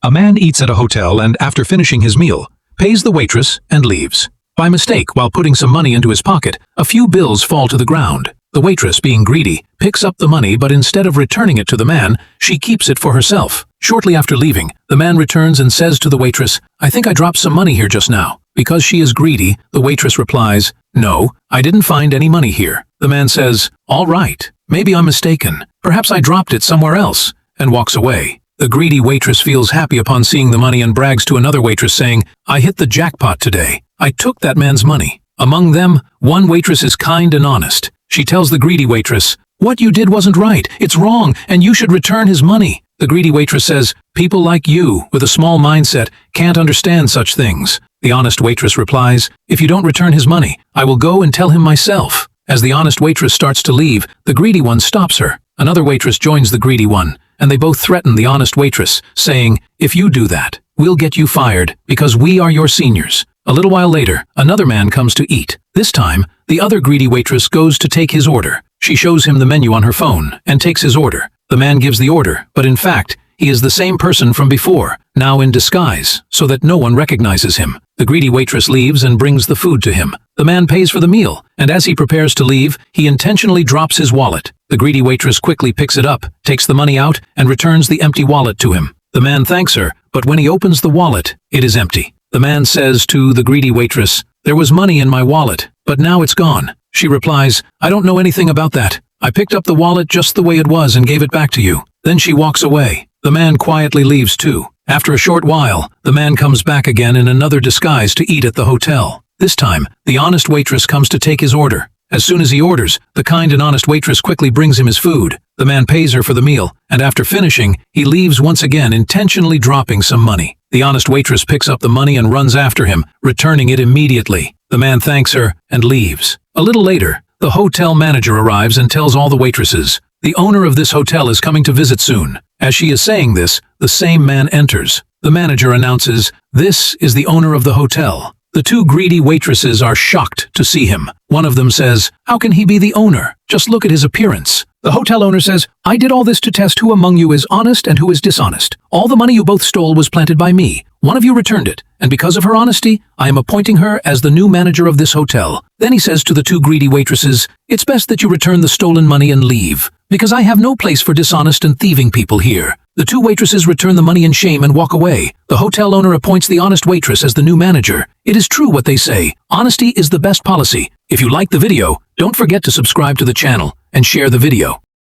A man eats at a hotel and, after finishing his meal, pays the waitress and leaves. By mistake, while putting some money into his pocket, a few bills fall to the ground. The waitress, being greedy, picks up the money, but instead of returning it to the man, she keeps it for herself. Shortly after leaving, the man returns and says to the waitress, "I think I dropped some money here just now." Because she is greedy, the waitress replies, "No, I didn't find any money here." The man says, "All right, maybe I'm mistaken. Perhaps I dropped it somewhere else," and walks away. The greedy waitress feels happy upon seeing the money and brags to another waitress saying, "I hit the jackpot today. I took that man's money." Among them, one waitress is kind and honest. She tells the greedy waitress, "What you did wasn't right. It's wrong, and you should return his money." The greedy waitress says, "People like you, with a small mindset, can't understand such things." The honest waitress replies, "If you don't return his money, I will go and tell him myself." As the honest waitress starts to leave, the greedy one stops her. Another waitress joins the greedy one, and they both threaten the honest waitress, saying, "If you do that, we'll get you fired, because we are your seniors." A little while later, another man comes to eat. This time, the other greedy waitress goes to take his order. She shows him the menu on her phone and takes his order. The man gives the order, but in fact, he is the same person from before, now in disguise, so that no one recognizes him. The greedy waitress leaves and brings the food to him. The man pays for the meal, and as he prepares to leave, he intentionally drops his wallet. The greedy waitress quickly picks it up, takes the money out, and returns the empty wallet to him. The man thanks her, but when he opens the wallet, it is empty. The man says to the greedy waitress, "There was money in my wallet, but now it's gone." She replies, "I don't know anything about that. I picked up the wallet just the way it was and gave it back to you." Then she walks away. The man quietly leaves too. After a short while, the man comes back again in another disguise to eat at the hotel. This time, the honest waitress comes to take his order. As soon as he orders, the kind and honest waitress quickly brings him his food. The man pays her for the meal, and after finishing, he leaves once again, intentionally dropping some money. The honest waitress picks up the money and runs after him, returning it immediately. The man thanks her and leaves. A little later, the hotel manager arrives and tells all the waitresses, "The owner of this hotel is coming to visit soon." As she is saying this, the same man enters. The manager announces, "This is the owner of the hotel." The two greedy waitresses are shocked to see him. One of them says, "How can he be the owner? Just look at his appearance." The hotel owner says, "I did all this to test who among you is honest and who is dishonest. All the money you both stole was planted by me. One of you returned it, and because of her honesty, I am appointing her as the new manager of this hotel." Then he says to the two greedy waitresses, "It's best that you return the stolen money and leave, because I have no place for dishonest and thieving people here." The two waitresses return the money in shame and walk away. The hotel owner appoints the honest waitress as the new manager. It is true what they say. Honesty is the best policy. If you like the video, don't forget to subscribe to the channel and share the video.